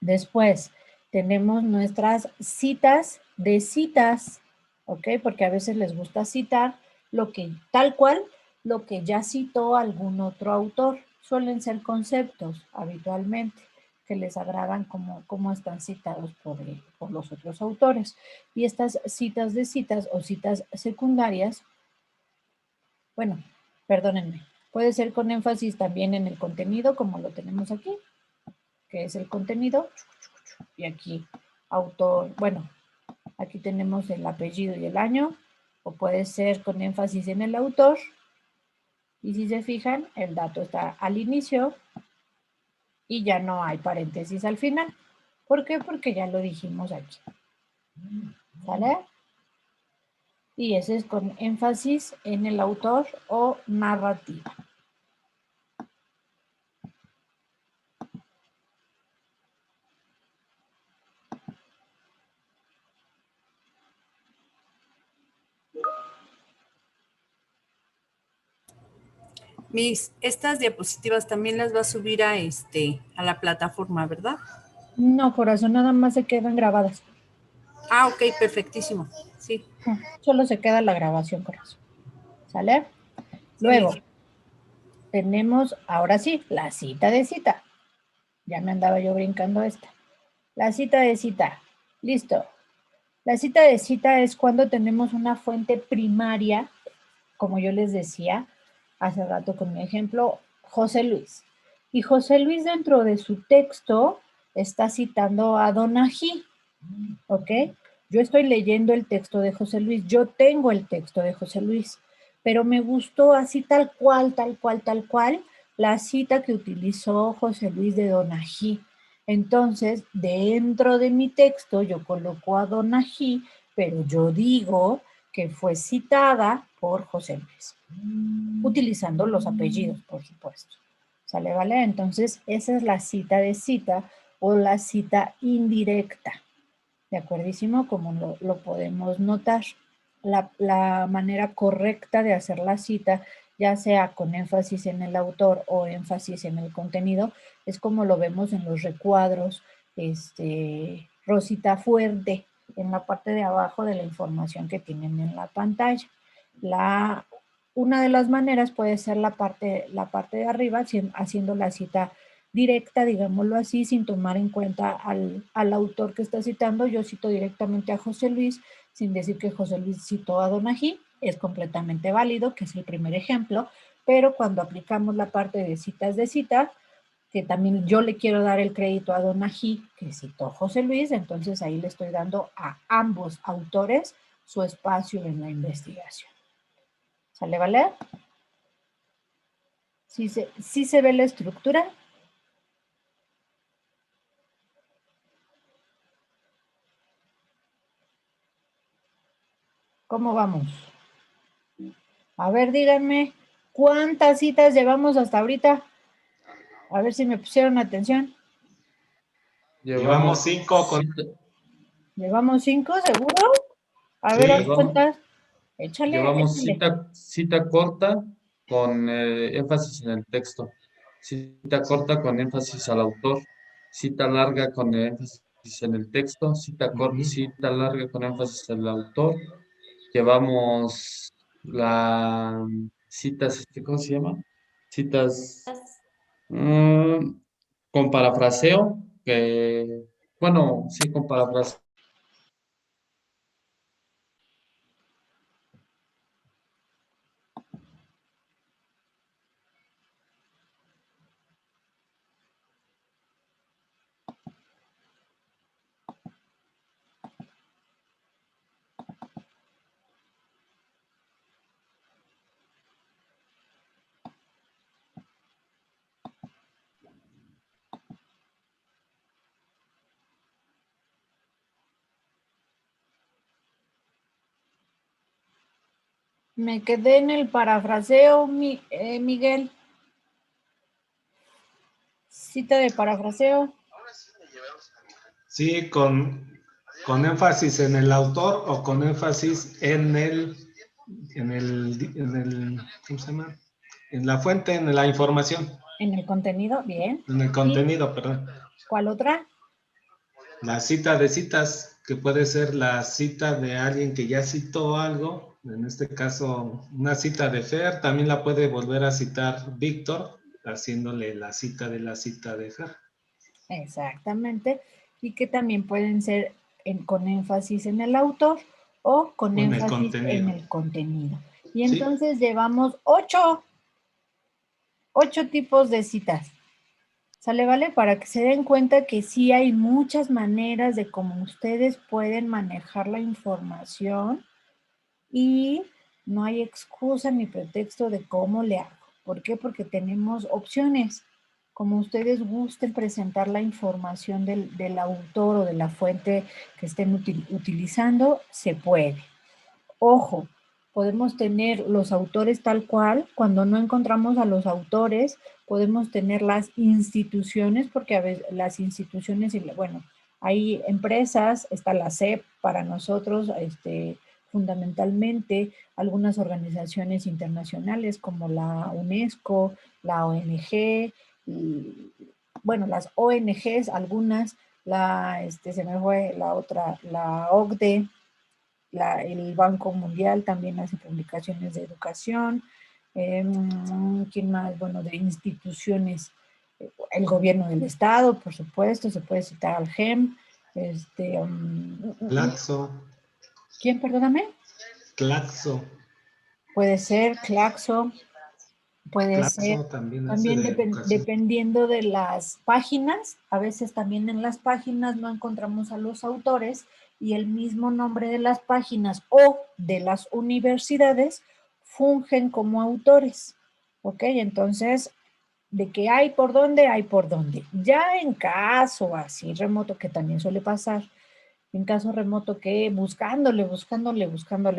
Después tenemos nuestras citas de citas, ¿ok? Porque a veces les gusta citar lo que, tal cual, lo que ya citó algún otro autor. Suelen ser conceptos habitualmente que les agradan como están citados por los otros autores. Y estas citas de citas o citas secundarias, bueno, perdónenme, puede ser con énfasis también en el contenido, como lo tenemos aquí, que es el contenido, y aquí autor, bueno, aquí tenemos el apellido y el año, o puede ser con énfasis en el autor, y si se fijan, el dato está al inicio y ya no hay paréntesis al final. ¿Por qué? Porque ya lo dijimos aquí. ¿Sale? Y ese es con énfasis en el autor o narrativa. Estas diapositivas también las va a subir a la plataforma, ¿verdad? No, corazón, nada más se quedan grabadas. Ah, ok, perfectísimo. Sí. Solo se queda la grabación, corazón. ¿Sale? Luego, tenemos, ahora sí, la cita de cita. Ya me andaba yo brincando esta. La cita de cita. Listo. La cita de cita es cuando tenemos una fuente primaria, como yo les decía hace rato con mi ejemplo, José Luis. Y José Luis dentro de su texto está citando a Donají, ¿ok? Yo estoy leyendo el texto de José Luis, yo tengo el texto de José Luis, pero me gustó así tal cual, la cita que utilizó José Luis de Donají. Entonces, dentro de mi texto yo coloco a Donají, pero yo digo que fue citada por José Luis, utilizando los apellidos, por supuesto. ¿Sale, vale? Entonces, esa es la cita de cita o la cita indirecta. ¿De acuerdísimo? Como lo podemos notar. La manera correcta de hacer la cita, ya sea con énfasis en el autor o énfasis en el contenido, es como lo vemos en los recuadros, rosita fuerte, en la parte de abajo de la información que tienen en la pantalla. Una de las maneras puede ser la parte de arriba, haciendo la cita directa, digámoslo así, sin tomar en cuenta al autor que está citando. Yo cito directamente a José Luis, sin decir que José Luis citó a Donají, es completamente válido, que es el primer ejemplo, pero cuando aplicamos la parte de citas de cita, que también yo le quiero dar el crédito a Donají, que citó José Luis, entonces ahí le estoy dando a ambos autores su espacio en la investigación. ¿Sale, vale? ¿Sí se ve la estructura? ¿Cómo vamos? A ver, díganme, ¿cuántas citas llevamos hasta ahorita? A ver si me pusieron atención. Llevamos 5 con... ¿Llevamos 5, seguro? A ver, Sí. haz cuentas. Échale, Llevamos échale. cita corta con énfasis en el texto. Cita corta con énfasis al autor. Cita larga con énfasis en el texto. Cita larga con énfasis al autor. Llevamos la citas, ¿cómo se llama? Citas mm, con parafraseo, que, bueno, sí, con parafraseo. Me quedé en el parafraseo, Miguel. Cita de parafraseo. Sí, con énfasis en el autor o con énfasis ¿cómo se llama? En la fuente, en la información. En el contenido, bien. En el contenido, perdón. ¿Cuál otra? La cita de citas, que puede ser la cita de alguien que ya citó algo. En este caso, una cita de Fer, también la puede volver a citar Víctor, haciéndole la cita de Fer. Exactamente. Y que también pueden ser con énfasis en el autor o con En el énfasis en contenido. el contenido. Y Sí. entonces llevamos 8 tipos de citas. ¿Sale, vale? Para que se den cuenta que sí hay muchas maneras de cómo ustedes pueden manejar la información y no hay excusa ni pretexto de cómo le hago. ¿Por qué? Porque tenemos opciones. Como ustedes gusten presentar la información del autor o de la fuente que estén utilizando, se puede. Ojo, podemos tener los autores tal cual. Cuando no encontramos a los autores, podemos tener las instituciones, porque a veces las instituciones, bueno, hay empresas, está la SEP para nosotros, fundamentalmente algunas organizaciones internacionales como la UNESCO, la ONG, y, bueno, las ONGs, algunas, se me fue la otra, la OCDE, el Banco Mundial también hace publicaciones de educación. ¿Quién más? Bueno, de instituciones, el gobierno del estado, por supuesto, se puede citar al GEM. Claxo. ¿Quién, perdóname? Claxo. Puede ser Claxo, puede Claxo ser también dependiendo de las páginas. A veces también en las páginas no encontramos a los autores y el mismo nombre de las páginas o de las universidades fungen como autores. ¿Ok? Entonces, de que hay por dónde, hay por dónde. Ya en caso así remoto, que también suele pasar, en caso remoto que buscándole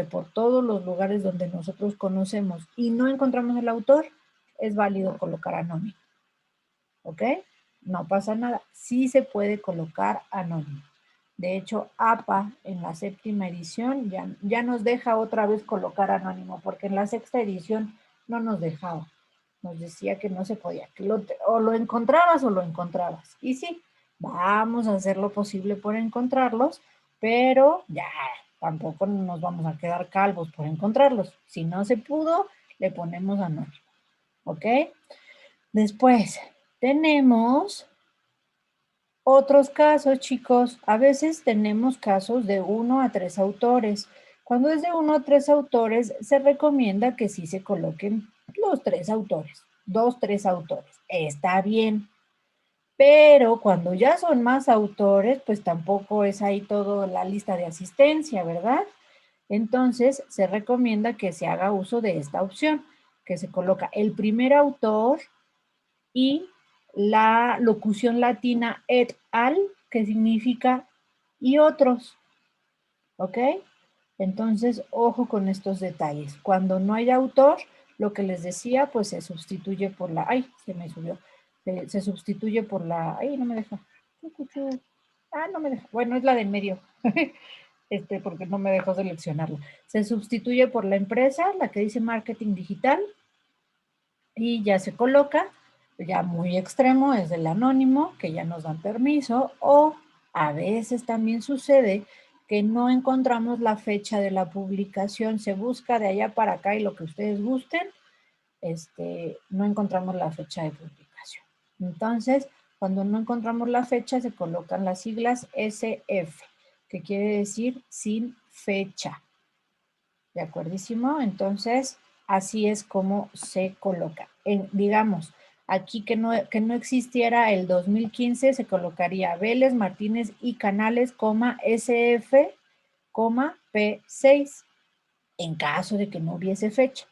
por todos los lugares donde nosotros conocemos y no encontramos el autor, es válido colocar anónimo. ¿Ok? No pasa nada. Sí se puede colocar anónimo. De hecho, APA en la 7ª edición ya nos deja otra vez colocar anónimo, porque en la 6ª edición no nos dejaba. Nos decía que no se podía, que o lo encontrabas o lo encontrabas. Y sí, vamos a hacer lo posible por encontrarlos, pero ya tampoco nos vamos a quedar calvos por encontrarlos. Si no se pudo, le ponemos anónimo. ¿Ok? Después tenemos otros casos, chicos. A veces tenemos casos de 1 a 3 autores. Cuando es de 1 a 3 autores, se recomienda que sí se coloquen los 3 autores, 2, 3 autores. Está bien. Pero cuando ya son más autores, pues tampoco es ahí toda la lista de asistencia, ¿verdad? Entonces, se recomienda que se haga uso de esta opción, que se coloca el primer autor y la locución latina et al, que significa y otros. ¿Ok? Entonces, ojo con estos detalles. Cuando no hay autor, lo que les decía, pues se sustituye por la... ¡Ay! Se me subió. Se sustituye por la... ¡Ay! No me deja. Ah, no me deja. Bueno, es la del medio. porque no me dejó seleccionarla. Se sustituye por la empresa, la que dice marketing digital, y ya se coloca, ya muy extremo es el anónimo, que ya nos dan permiso, o a veces también sucede que no encontramos la fecha de la publicación, se busca de allá para acá y lo que ustedes gusten, no encontramos la fecha de publicación. Entonces, cuando no encontramos la fecha, se colocan las siglas SF, que quiere decir sin fecha. ¿De acuerdísimo? Entonces, así es como se coloca. Digamos, aquí que no existiera el 2015, se colocaría Vélez, Martínez y Canales, SF, P6, en caso de que no hubiese fecha.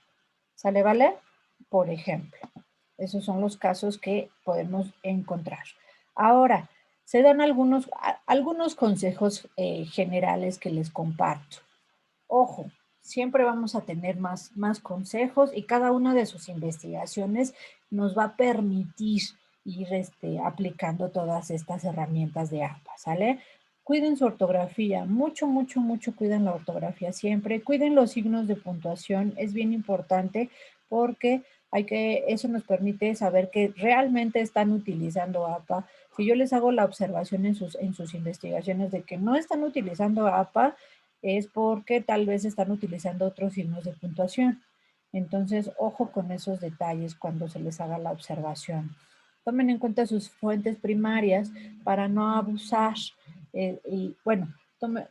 ¿Sale, vale? Por ejemplo, esos son los casos que podemos encontrar. Ahora, se dan algunos consejos generales que les comparto. Ojo, siempre vamos a tener más consejos y cada una de sus investigaciones nos va a permitir ir aplicando todas estas herramientas de APA, ¿sale? Cuiden su ortografía, mucho cuiden la ortografía siempre, cuiden los signos de puntuación, es bien importante porque eso nos permite saber que realmente están utilizando APA. Si yo les hago la observación en sus investigaciones de que no están utilizando APA, es porque tal vez están utilizando otros signos de puntuación. Entonces, ojo con esos detalles cuando se les haga la observación. Tomen en cuenta sus fuentes primarias para no abusar.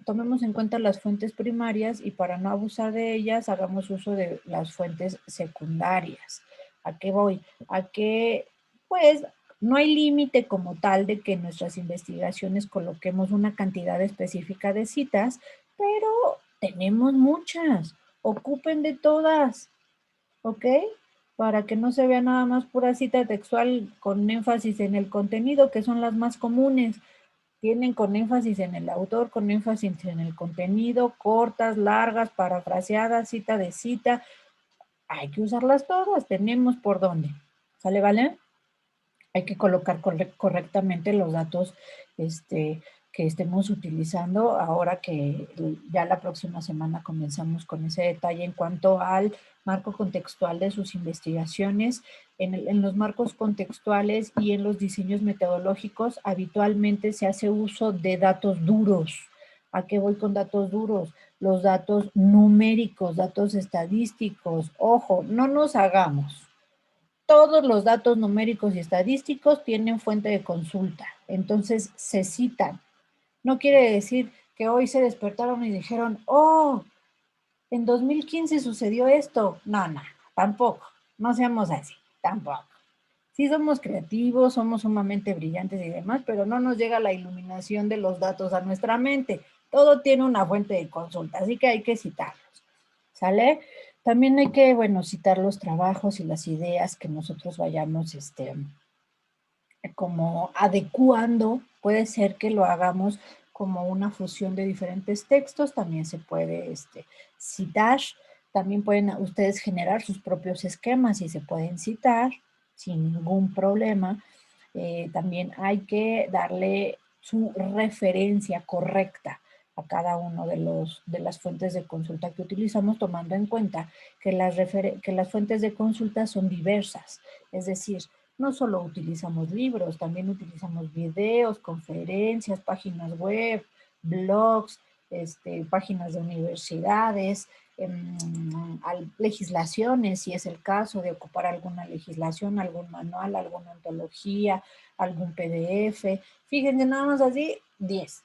Tomemos en cuenta las fuentes primarias y para no abusar de ellas, hagamos uso de las fuentes secundarias. ¿A qué voy? A que, pues, no hay límite como tal de que en nuestras investigaciones coloquemos una cantidad específica de citas, pero tenemos muchas. Ocupen de todas, ¿ok? Para que no se vea nada más pura cita textual con énfasis en el contenido, que son las más comunes. Tienen con énfasis en el autor, con énfasis en el contenido, cortas, largas, parafraseadas, cita de cita. Hay que usarlas todas, tenemos por dónde. ¿Sale, vale? Hay que colocar correctamente los datos que estemos utilizando ahora que ya la próxima semana comenzamos con ese detalle en cuanto al marco contextual de sus investigaciones. En los marcos contextuales y en los diseños metodológicos habitualmente se hace uso de datos duros. ¿A qué voy con datos duros? Los datos numéricos, datos estadísticos. Ojo, no nos hagamos. Todos los datos numéricos y estadísticos tienen fuente de consulta, entonces se citan. No quiere decir que hoy se despertaron y dijeron, oh, en 2015 sucedió esto. No, tampoco. No seamos así, tampoco. Sí somos creativos, somos sumamente brillantes y demás, pero no nos llega la iluminación de los datos a nuestra mente. Todo tiene una fuente de consulta, así que hay que citarlos. ¿Sale? También hay que, citar los trabajos y las ideas que nosotros vayamos, como adecuando. Puede ser que lo hagamos como una fusión de diferentes textos, también se puede citar, también pueden ustedes generar sus propios esquemas y se pueden citar sin ningún problema. También hay que darle su referencia correcta a cada uno de las fuentes de consulta que utilizamos, tomando en cuenta que las fuentes de consulta son diversas, es decir, no solo utilizamos libros, también utilizamos videos, conferencias, páginas web, blogs, páginas de universidades, legislaciones, si es el caso de ocupar alguna legislación, algún manual, alguna antología, algún PDF. Fíjense, nada más así, 10.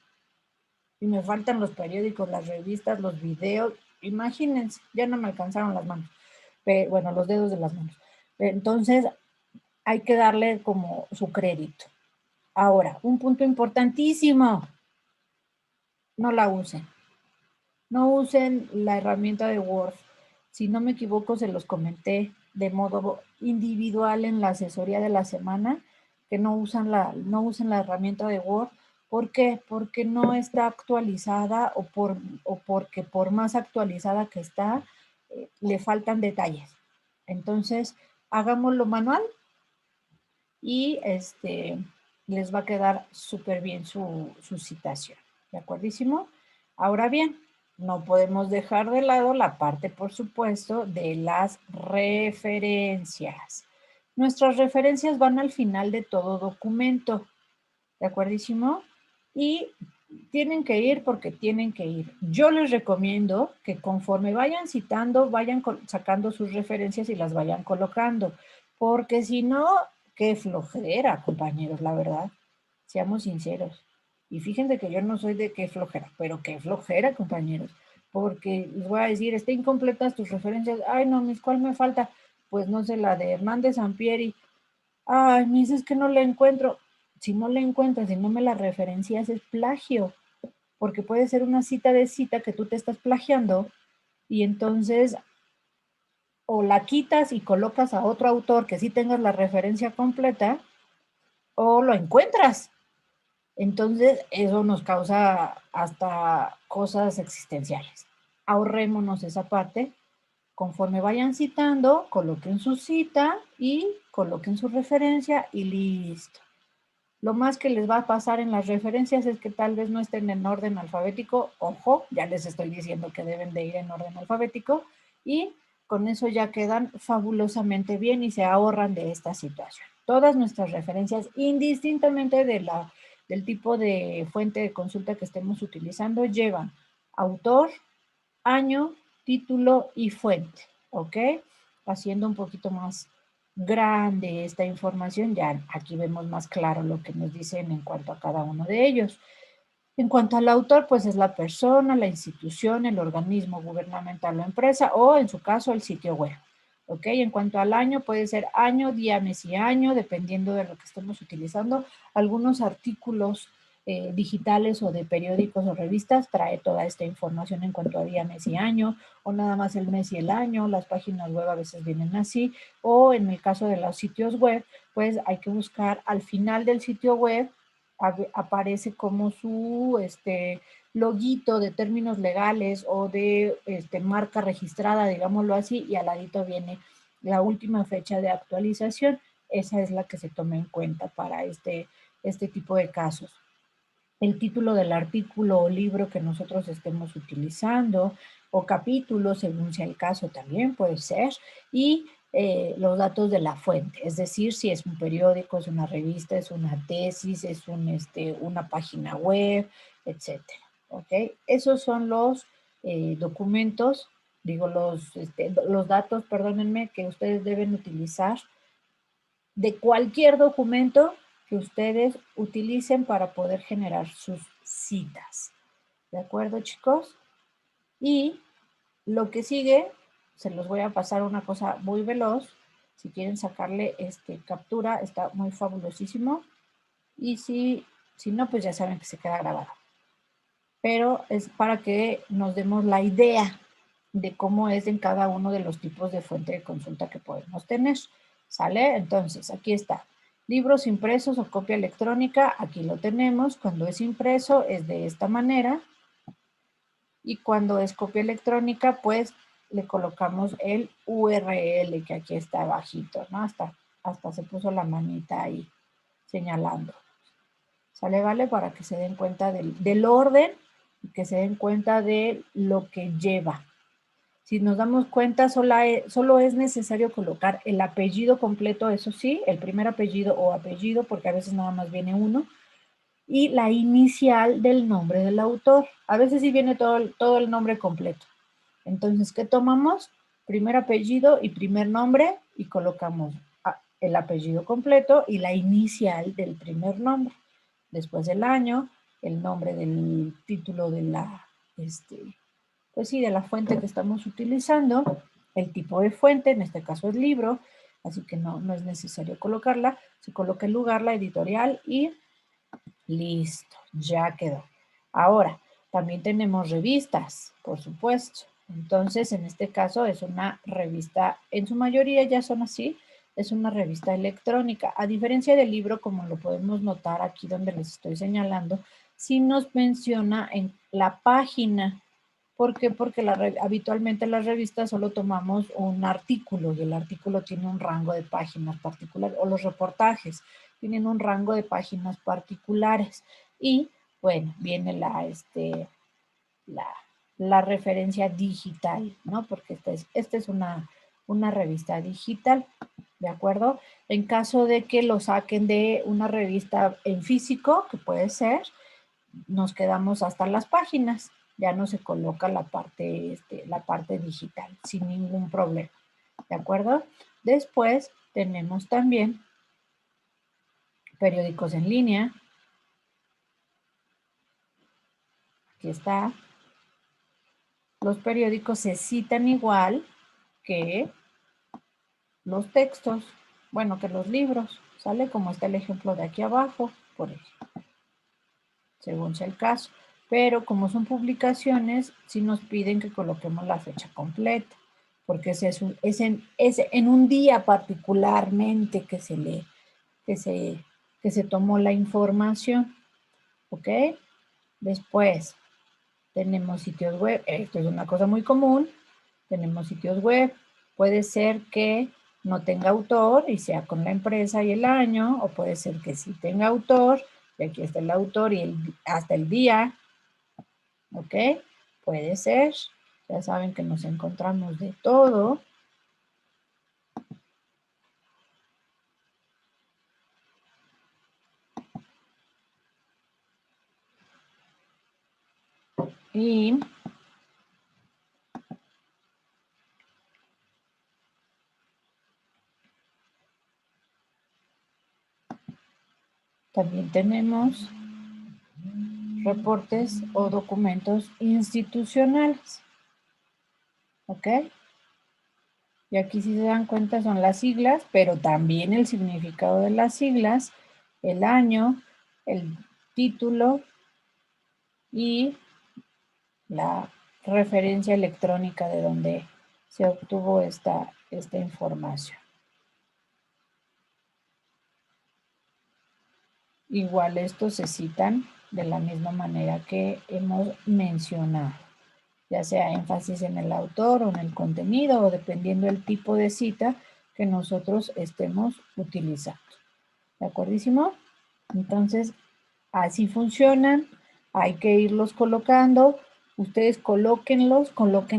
Y me faltan los periódicos, las revistas, los videos. Imagínense, ya no me alcanzaron las manos. Los dedos de las manos. Entonces, hay que darle como su crédito. Ahora, un punto importantísimo. No la usen. No usen la herramienta de Word. Si no me equivoco, se los comenté de modo individual en la asesoría de la semana, que no usen la herramienta de Word. ¿Por qué? Porque no está actualizada o porque por más actualizada que está, le faltan detalles. Entonces, hagámoslo manual y les va a quedar súper bien su citación. ¿De acuerdísimo? Ahora bien, no podemos dejar de lado la parte, por supuesto, de las referencias. Nuestras referencias van al final de todo documento, ¿de acuerdísimo? Y tienen que ir porque tienen que ir. Yo les recomiendo que conforme vayan citando, vayan sacando sus referencias y las vayan colocando, porque si no, qué flojera, compañeros, la verdad. Seamos sinceros. Y fíjense que yo no soy de qué flojera, pero qué flojera, compañeros, porque les voy a decir, está incompletas tus referencias. Ay, no, mis, ¿cuál me falta? Pues no sé, la de Hernández Sampieri. Ay, me dices que no la encuentro. Si no la encuentras, si no me la referencias, es plagio, porque puede ser una cita de cita que tú te estás plagiando y entonces o la quitas y colocas a otro autor que sí tengas la referencia completa o lo encuentras. Entonces, eso nos causa hasta cosas existenciales. Ahorrémonos esa parte. Conforme vayan citando, coloquen su cita y coloquen su referencia y listo. Lo más que les va a pasar en las referencias es que tal vez no estén en orden alfabético. Ojo, ya les estoy diciendo que deben de ir en orden alfabético y con eso ya quedan fabulosamente bien y se ahorran de esta situación. Todas nuestras referencias, indistintamente del tipo de fuente de consulta que estemos utilizando, llevan autor, año, título y fuente, ¿ok? Haciendo un poquito más grande esta información, ya aquí vemos más claro lo que nos dicen en cuanto a cada uno de ellos. En cuanto al autor, pues es la persona, la institución, el organismo gubernamental o empresa, o en su caso el sitio web. ¿Ok? En cuanto al año, puede ser año, día, mes y año, dependiendo de lo que estemos utilizando. Algunos artículos digitales o de periódicos o revistas trae toda esta información en cuanto a día, mes y año, o nada más el mes y el año. Las páginas web a veces vienen así, o en el caso de los sitios web, pues hay que buscar al final del sitio web aparece como su loguito de términos legales o de marca registrada, digámoslo así, y al ladito viene la última fecha de actualización. Esa es la que se toma en cuenta para este tipo de casos. El título del artículo o libro que nosotros estemos utilizando, o capítulo, según sea el caso también puede ser, y los datos de la fuente, es decir, si es un periódico, es una revista, es una tesis, es una página web, etcétera. ¿Ok? Esos son los documentos, digo, los datos, perdónenme, que ustedes deben utilizar de cualquier documento que ustedes utilicen para poder generar sus citas. ¿De acuerdo, chicos? Y lo que sigue, se los voy a pasar una cosa muy veloz. Si quieren sacarle captura, está muy fabulosísimo. Y si no, pues ya saben que se queda grabado. Pero es para que nos demos la idea de cómo es en cada uno de los tipos de fuente de consulta que podemos tener. ¿Sale? Entonces, aquí está. Libros impresos o copia electrónica, aquí lo tenemos. Cuando es impreso es de esta manera. Y cuando es copia electrónica, pues le colocamos el URL que aquí está abajito, ¿no? Hasta se puso la manita ahí señalando. ¿Sale? Vale, para que se den cuenta del orden y que se den cuenta de lo que lleva. Si nos damos cuenta, solo es necesario colocar el apellido completo, eso sí, el primer apellido o apellido, porque a veces nada más viene uno, y la inicial del nombre del autor. A veces sí viene todo el nombre completo. Entonces, ¿qué tomamos? Primer apellido y primer nombre y colocamos el apellido completo y la inicial del primer nombre. Después del año, el nombre del título de la, pues sí, de la fuente que estamos utilizando, el tipo de fuente, en este caso es libro, así que no es necesario colocarla. Se coloca el lugar, la editorial y listo, ya quedó. Ahora, también tenemos revistas, por supuesto. Entonces, en este caso es una revista, en su mayoría ya son así, es una revista electrónica. A diferencia del libro, como lo podemos notar aquí donde les estoy señalando, sí nos menciona en la página. ¿Por qué? Porque habitualmente en las revistas solo tomamos un artículo y el artículo tiene un rango de páginas particular, o los reportajes tienen un rango de páginas particulares. Y bueno, viene la referencia digital, ¿no? Porque esta es una revista digital, ¿de acuerdo? En caso de que lo saquen de una revista en físico, que puede ser, nos quedamos hasta las páginas, ya no se coloca la parte digital sin ningún problema, ¿de acuerdo? Después tenemos también periódicos en línea. Aquí está. Los periódicos se citan igual que los textos, bueno, que los libros, ¿sale? Como está el ejemplo de aquí abajo, por ejemplo, según sea el caso. Pero como son publicaciones, sí nos piden que coloquemos la fecha completa, porque es en un día particularmente que se tomó la información, ¿ok? Después tenemos sitios web, esto es una cosa muy común, tenemos sitios web, puede ser que no tenga autor y sea con la empresa y el año, o puede ser que sí tenga autor, y aquí está el autor y hasta el día, ¿ok? Puede ser, ya saben que nos encontramos de todo. Y también tenemos reportes o documentos institucionales, ¿ok? Y aquí si se dan cuenta son las siglas, pero también el significado de las siglas, el año, el título y la referencia electrónica de donde se obtuvo esta información. Igual estos se citan de la misma manera que hemos mencionado, ya sea énfasis en el autor o en el contenido o dependiendo del tipo de cita que nosotros estemos utilizando. ¿De acuerdísimo? Entonces, así funcionan, hay que irlos colocando, ustedes coloquen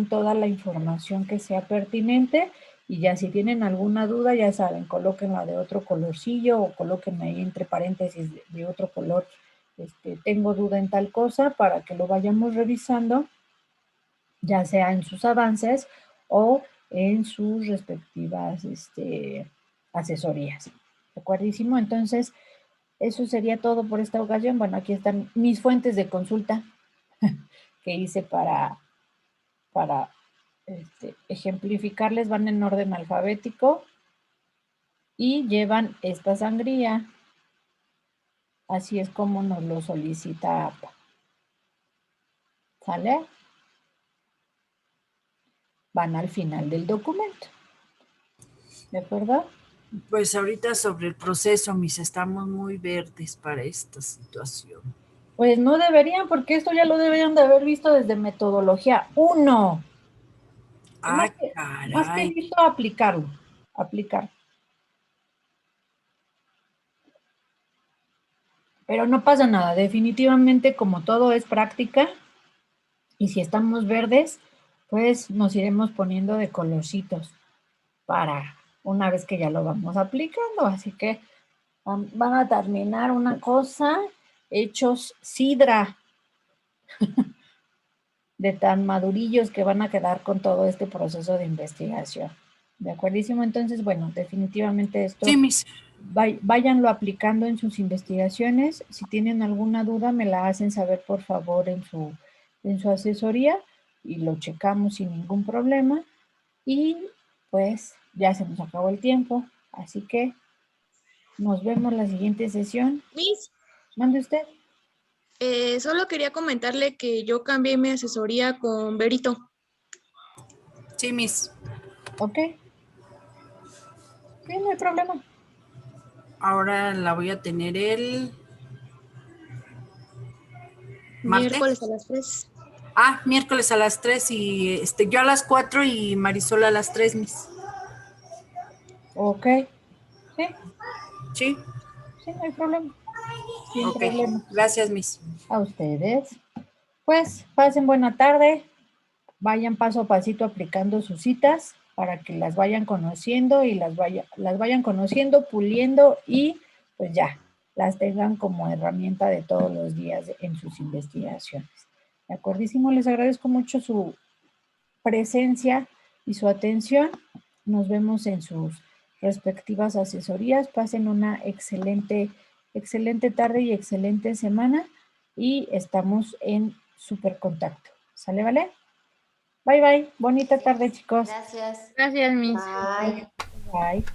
toda la información que sea pertinente y ya si tienen alguna duda, ya saben, colóquenla de otro colorcillo o colóquenla ahí entre paréntesis de otro color, tengo duda en tal cosa para que lo vayamos revisando, ya sea en sus avances o en sus respectivas asesorías. ¿De acuerdísimo? Entonces, eso sería todo por esta ocasión. Bueno, aquí están mis fuentes de consulta que hice para ejemplificarles, van en orden alfabético y llevan esta sangría. Así es como nos lo solicita APA. ¿Sale? Van al final del documento. ¿De acuerdo? Pues ahorita sobre el proceso, estamos muy verdes para esta situación. Pues no deberían, porque esto ya lo deberían de haber visto desde metodología 1. Ah, Más que caray. visto, aplicarlo. Pero no pasa nada, definitivamente como todo es práctica, y si estamos verdes, pues nos iremos poniendo de colorcitos para una vez que ya lo vamos aplicando. Así que van a terminar una cosa hechos sidra de tan madurillos que van a quedar con todo este proceso de investigación. ¿De acuerdísimo? Entonces, bueno, definitivamente esto, Sí, váyanlo aplicando en sus investigaciones. Si tienen alguna duda, me la hacen saber, por favor, en su asesoría y lo checamos sin ningún problema. Y pues ya se nos acabó el tiempo, así que nos vemos la siguiente sesión. Miss, Mande usted. solo quería comentarle que yo cambié mi asesoría con Berito. Sí, Ok. Sí, no hay problema. Ahora la voy a tener el ¿martes? Miércoles a las 3. Ah, miércoles a las 3 y yo a las 4 y Marisol a las 3, Ok. Sí, Sí. sí, no hay problema. Sin Ok, problema. gracias, A ustedes. Pues pasen buena tarde, vayan paso a pasito aplicando sus citas para que las vayan conociendo y las vayan conociendo, puliendo y pues ya, las tengan como herramienta de todos los días en sus investigaciones. De acordísimo, les agradezco mucho su presencia y su atención. Nos vemos en sus respectivas asesorías. Pasen una excelente tarde y excelente semana y estamos en súper contacto. ¿Sale, vale? Bye, bye. Bonita tarde, chicos. Gracias. Gracias, Miss. Bye. Bye.